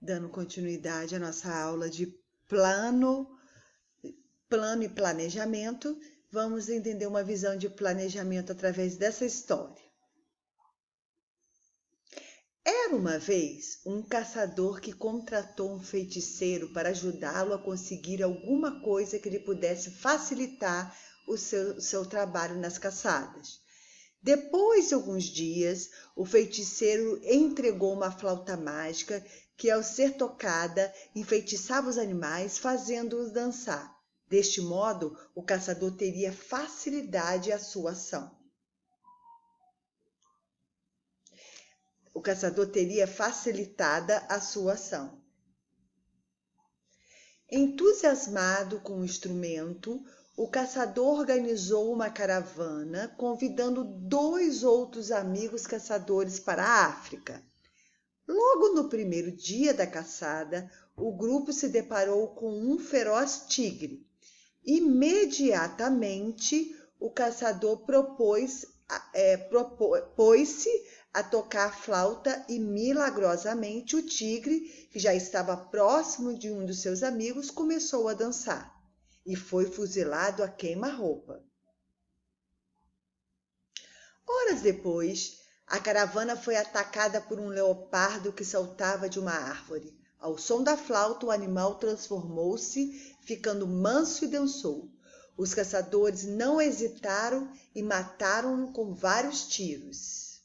dando continuidade à nossa aula de plano e planejamento, vamos entender uma visão de planejamento através dessa história. Era uma vez um caçador que contratou um feiticeiro para ajudá-lo a conseguir alguma coisa que lhe pudesse facilitar o seu trabalho nas caçadas. Depois de alguns dias, o feiticeiro entregou uma flauta mágica que, ao ser tocada, enfeitiçava os animais, fazendo-os dançar. Deste modo, o caçador teria facilidade à sua ação. O caçador teria facilitada a sua ação. Entusiasmado com o instrumento, o caçador organizou uma caravana, convidando 2 outros amigos caçadores para a África. Logo no primeiro dia da caçada, o grupo se deparou com um feroz tigre. Imediatamente, o caçador pôs-se a tocar a flauta e, milagrosamente, o tigre, que já estava próximo de um dos seus amigos, começou a dançar e foi fuzilado a queima-roupa. Horas depois, a caravana foi atacada por um leopardo que saltava de uma árvore. Ao som da flauta, o animal transformou-se, ficando manso e dançou. Os caçadores não hesitaram e mataram-no com vários tiros.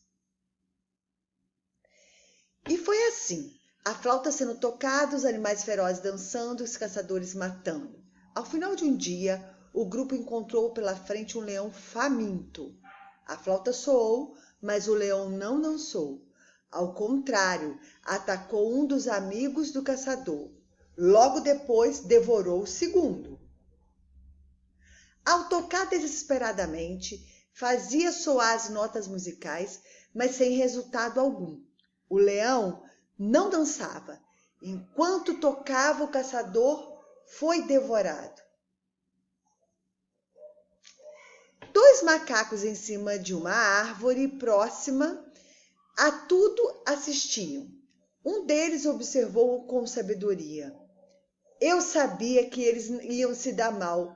E foi assim, a flauta sendo tocada, os animais ferozes dançando e os caçadores matando. Ao final de um dia, o grupo encontrou pela frente um leão faminto. A flauta soou, mas o leão não dançou. Ao contrário, atacou um dos amigos do caçador. Logo depois, devorou o segundo. Ao tocar desesperadamente, fazia soar as notas musicais, mas sem resultado algum. O leão não dançava. Enquanto tocava, o caçador foi devorado. 2 macacos em cima de uma árvore próxima a tudo assistiam. Um deles observou com sabedoria. Eu sabia que eles iam se dar mal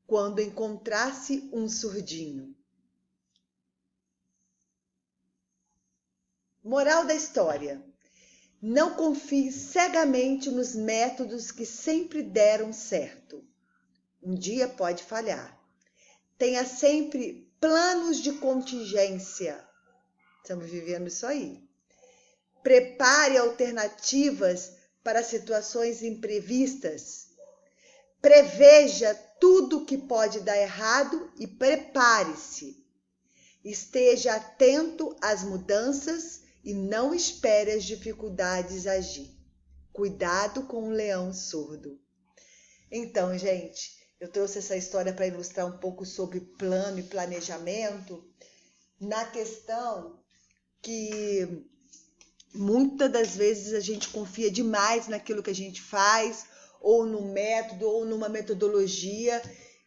quando encontrasse um surdinho. Moral da história: não confie cegamente nos métodos que sempre deram certo. Um dia pode falhar. Tenha sempre planos de contingência. Estamos vivendo isso aí. Prepare alternativas para situações imprevistas. Preveja tudo que pode dar errado e prepare-se. Esteja atento às mudanças e não espere as dificuldades agir. Cuidado com o leão surdo. Então, gente, eu trouxe essa história para ilustrar um pouco sobre plano e planejamento, na questão que muitas das vezes a gente confia demais naquilo que a gente faz, ou no método, ou numa metodologia,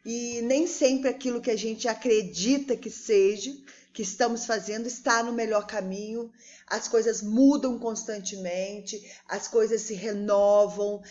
e nem sempre aquilo que a gente acredita que seja, que estamos fazendo, está no melhor caminho. As coisas mudam constantemente, as coisas se renovam,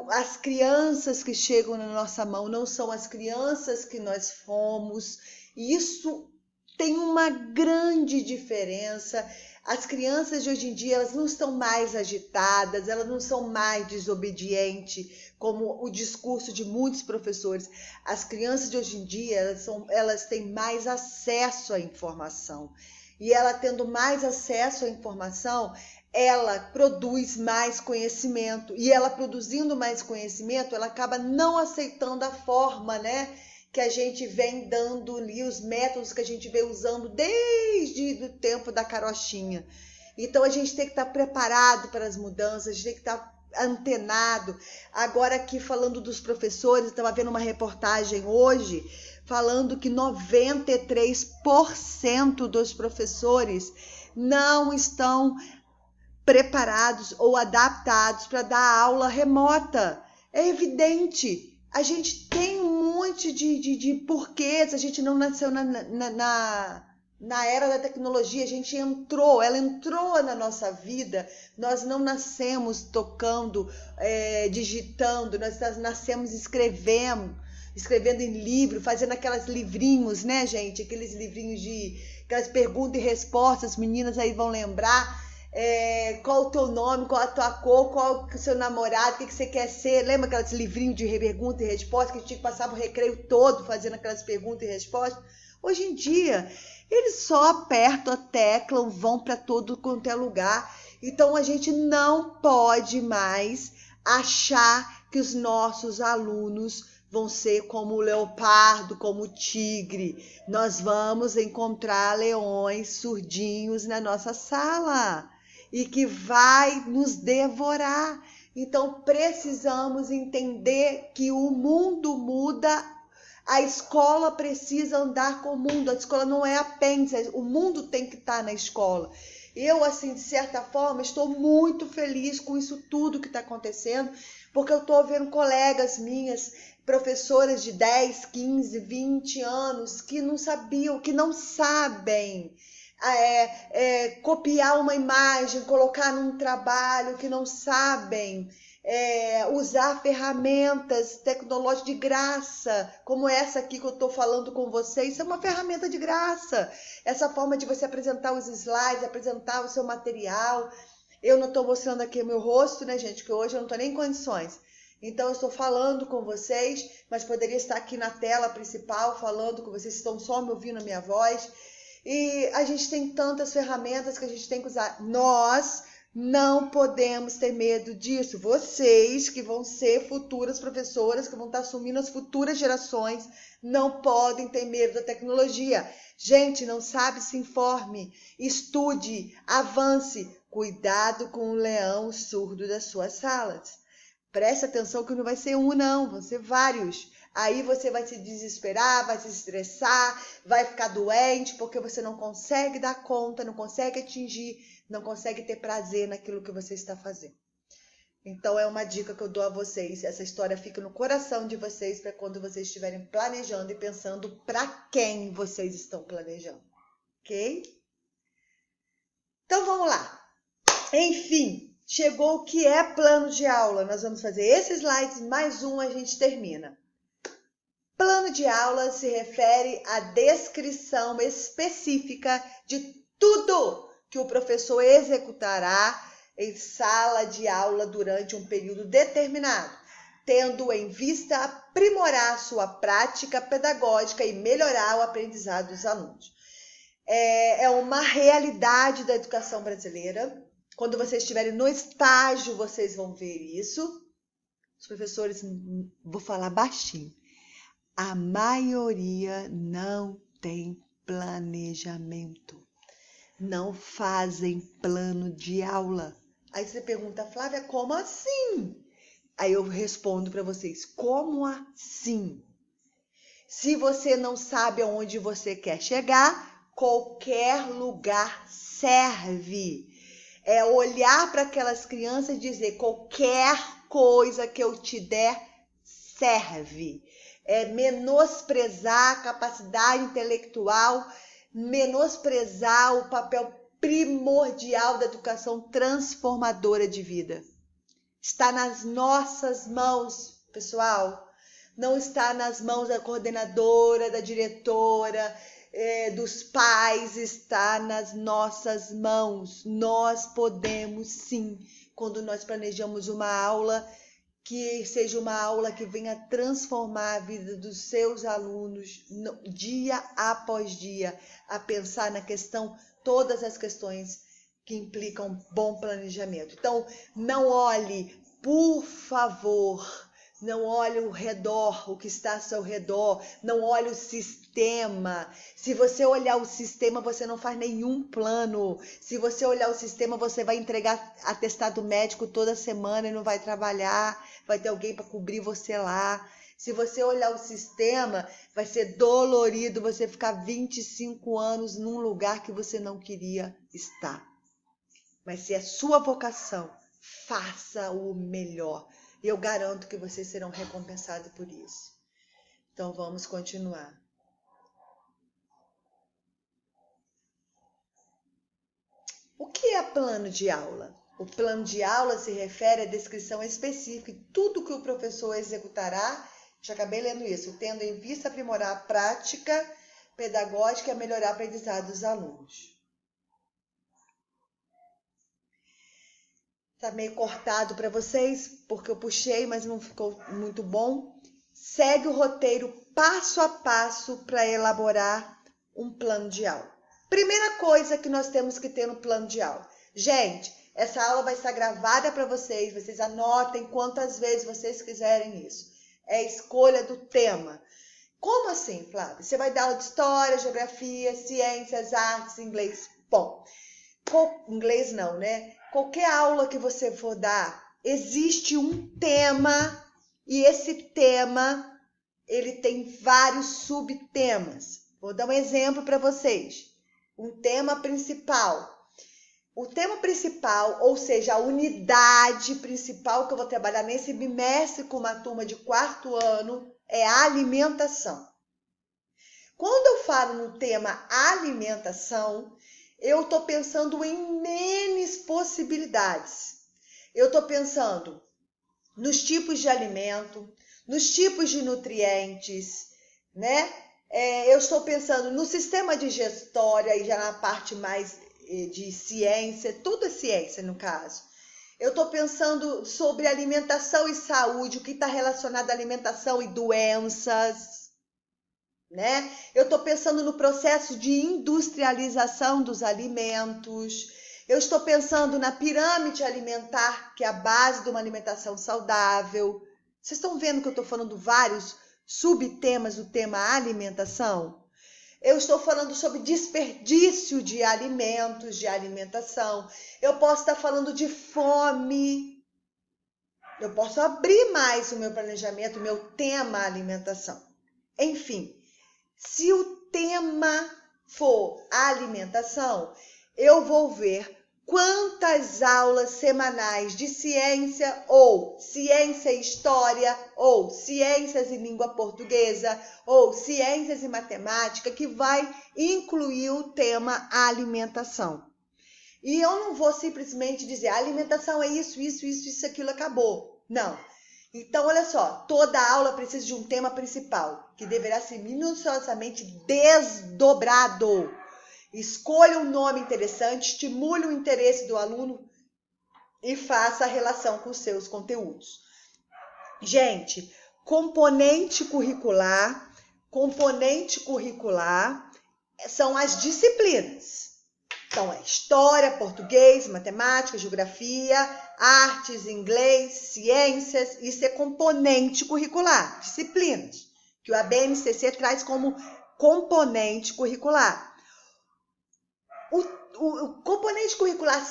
as crianças que chegam na nossa mão não são as crianças que nós fomos, e isso tem uma grande diferença. As crianças de hoje em dia, elas não estão mais agitadas, elas não são mais desobedientes, como o discurso de muitos professores. As crianças de hoje em dia, elas têm mais acesso à informação. E ela tendo mais acesso à informação, ela produz mais conhecimento. E ela produzindo mais conhecimento, ela acaba não aceitando a forma, que a gente vem dando ali, os métodos que a gente vem usando desde o tempo da carochinha. Então a gente tem que estar preparado para as mudanças, a gente tem que estar antenado. Agora aqui falando dos professores, estava vendo uma reportagem hoje falando que 93% dos professores não estão preparados ou adaptados para dar aula remota. É evidente, a gente tem um monte de porquês, a gente não nasceu na Na era da tecnologia, ela entrou na nossa vida. Nós não nascemos tocando, digitando, nós nascemos escrevendo em livro, fazendo aqueles livrinhos, né, gente? Aqueles livrinhos aquelas perguntas e respostas, meninas aí vão lembrar. Qual o teu nome, qual a tua cor, qual o seu namorado, o que você quer ser? Lembra aqueles livrinhos de pergunta e resposta que a gente tinha que passar o recreio todo fazendo aquelas perguntas e respostas? Hoje em dia, eles só apertam a tecla, vão para todo quanto é lugar. Então, a gente não pode mais achar que os nossos alunos vão ser como o leopardo, como o tigre. Nós vamos encontrar leões surdinhos na nossa sala e que vai nos devorar. Então, precisamos entender que o mundo muda. A escola precisa andar com o mundo, a escola não é apêndice, o mundo tem que estar na escola. Eu, assim, de certa forma, estou muito feliz com isso tudo que está acontecendo, porque eu estou vendo colegas minhas, professoras de 10, 15, 20 anos, que não sabiam, que não sabem copiar uma imagem, colocar num trabalho, que não sabem usar ferramentas tecnológicas de graça, como essa aqui que eu estou falando com vocês. Isso é uma ferramenta de graça. Essa forma de você apresentar os slides, apresentar o seu material. Eu não estou mostrando aqui o meu rosto, né, gente? Porque hoje eu não estou nem em condições. Então, eu estou falando com vocês, mas poderia estar aqui na tela principal falando com vocês, estão só me ouvindo a minha voz. E a gente tem tantas ferramentas que a gente tem que usar. Nós não podemos ter medo disso. Vocês que vão ser futuras professoras, que vão estar assumindo as futuras gerações, não podem ter medo da tecnologia. Gente, não sabe, se informe, estude, avance. Cuidado com o leão surdo das suas salas. Preste atenção que não vai ser um, não, vão ser vários. Aí você vai se desesperar, vai se estressar, vai ficar doente, porque você não consegue dar conta, não consegue atingir, não consegue ter prazer naquilo que você está fazendo. Então, é uma dica que eu dou a vocês. Essa história fica no coração de vocês para quando vocês estiverem planejando e pensando para quem vocês estão planejando. Ok? Então, vamos lá. Enfim, chegou o que é plano de aula. Nós vamos fazer esses slides, mais um a gente termina. Plano de aula se refere à descrição específica de tudo que o professor executará em sala de aula durante um período determinado, tendo em vista aprimorar sua prática pedagógica e melhorar o aprendizado dos alunos. É uma realidade da educação brasileira. Quando vocês estiverem no estágio, vocês vão ver isso. Os professores, vou falar baixinho. A maioria não tem planejamento, não fazem plano de aula. Aí você pergunta, Flávia, como assim? Aí eu respondo para vocês, como assim? Se você não sabe aonde você quer chegar, qualquer lugar serve. É olhar para aquelas crianças e dizer, qualquer coisa que eu te der serve. É menosprezar a capacidade intelectual, menosprezar o papel primordial da educação transformadora de vida. Está nas nossas mãos, pessoal. Não está nas mãos da coordenadora, da diretora, dos pais, está nas nossas mãos. Nós podemos sim, quando nós planejamos uma aula, que seja uma aula que venha transformar a vida dos seus alunos dia após dia, a pensar na questão, todas as questões que implicam bom planejamento. Então, não olhe, por favor, não olhe o redor, o que está ao seu redor, não olhe o sistema. Se você olhar o sistema, você não faz nenhum plano. Se você olhar o sistema, você vai entregar atestado médico toda semana e não vai trabalhar, vai ter alguém para cobrir você lá. Se você olhar o sistema, vai ser dolorido você ficar 25 anos num lugar que você não queria estar. Mas se é sua vocação, faça o melhor. E eu garanto que vocês serão recompensados por isso. Então, vamos continuar. O que é plano de aula? O plano de aula se refere à descrição específica de tudo que o professor executará, já acabei lendo isso, tendo em vista aprimorar a prática pedagógica e melhorar a aprendizagem dos alunos. Tá meio cortado para vocês, porque eu puxei, mas não ficou muito bom. Segue o roteiro passo a passo para elaborar um plano de aula. Primeira coisa que nós temos que ter no plano de aula. Gente, essa aula vai estar gravada para vocês anotem quantas vezes vocês quiserem isso. É a escolha do tema. Como assim, Flávia? Você vai dar aula de história, geografia, ciências, artes, inglês. Bom, inglês não, né? Qualquer aula que você for dar, existe um tema e esse tema, ele tem vários subtemas. Vou dar um exemplo para vocês. Um tema principal. O tema principal, ou seja, a unidade principal que eu vou trabalhar nesse bimestre com uma turma de 4º ano é a alimentação. Quando eu falo no tema alimentação, eu estou pensando em N possibilidades. Eu estou pensando nos tipos de alimento, nos tipos de nutrientes, né? Eu estou pensando no sistema digestório, aí já na parte mais de ciência, tudo é ciência no caso. Eu estou pensando sobre alimentação e saúde, o que está relacionado à alimentação e doenças, né? Eu estou pensando no processo de industrialização dos alimentos. Eu estou pensando na pirâmide alimentar, que é a base de uma alimentação saudável. Vocês estão vendo que eu estou falando vários subtemas do tema alimentação? Eu estou falando sobre desperdício de alimentos, de alimentação. Eu posso estar falando de fome. Eu posso abrir mais o meu planejamento, o meu tema alimentação. Enfim, se o tema for alimentação, eu vou ver quantas aulas semanais de ciência ou ciência e história ou ciências e língua portuguesa ou ciências e matemática que vai incluir o tema alimentação. E eu não vou simplesmente dizer alimentação é isso, aquilo, acabou. Não. Então, olha só, toda aula precisa de um tema principal, que deverá ser minuciosamente desdobrado. Escolha um nome interessante, estimule o interesse do aluno e faça a relação com os seus conteúdos. Gente, componente curricular são as disciplinas. Então, é história, português, matemática, geografia, artes, inglês, ciências, isso é componente curricular, disciplinas, que o ABNCC traz como componente curricular. O componente curricular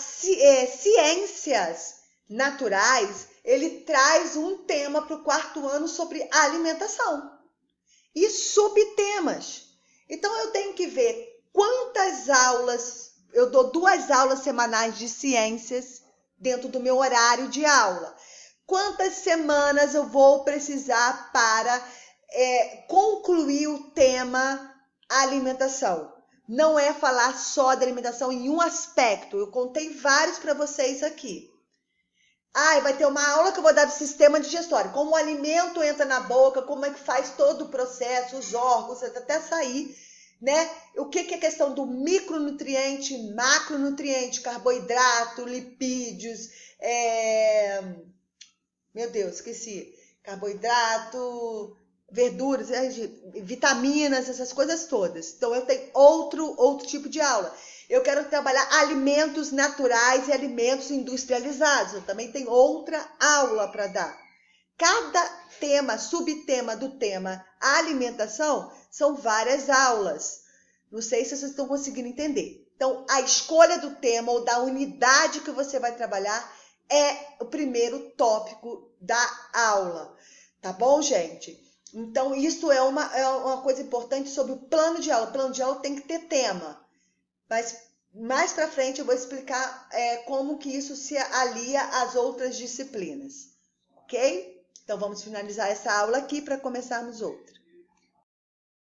ciências naturais, ele traz um tema para o 4º ano sobre alimentação e subtemas. Então, eu tenho que ver quantas aulas, eu dou 2 aulas semanais de ciências dentro do meu horário de aula. Quantas semanas eu vou precisar para concluir o tema alimentação? Não é falar só da alimentação em um aspecto. Eu contei vários para vocês aqui. Vai ter uma aula que eu vou dar do sistema digestório. Como o alimento entra na boca, como é que faz todo o processo, os órgãos, até sair, né? O que é a questão do micronutriente, macronutriente, carboidrato, lipídios, meu Deus, esqueci. Carboidrato, verduras, vitaminas, essas coisas todas. Então, eu tenho outro tipo de aula. Eu quero trabalhar alimentos naturais e alimentos industrializados. Eu também tenho outra aula para dar. Cada tema, subtema do tema alimentação, são várias aulas. Não sei se vocês estão conseguindo entender. Então, a escolha do tema ou da unidade que você vai trabalhar é o primeiro tópico da aula. Tá bom, gente? Então, isso é uma coisa importante sobre o plano de aula. O plano de aula tem que ter tema. Mas mais para frente eu vou explicar como que isso se alia às outras disciplinas. Ok? Então, vamos finalizar essa aula aqui para começarmos outra.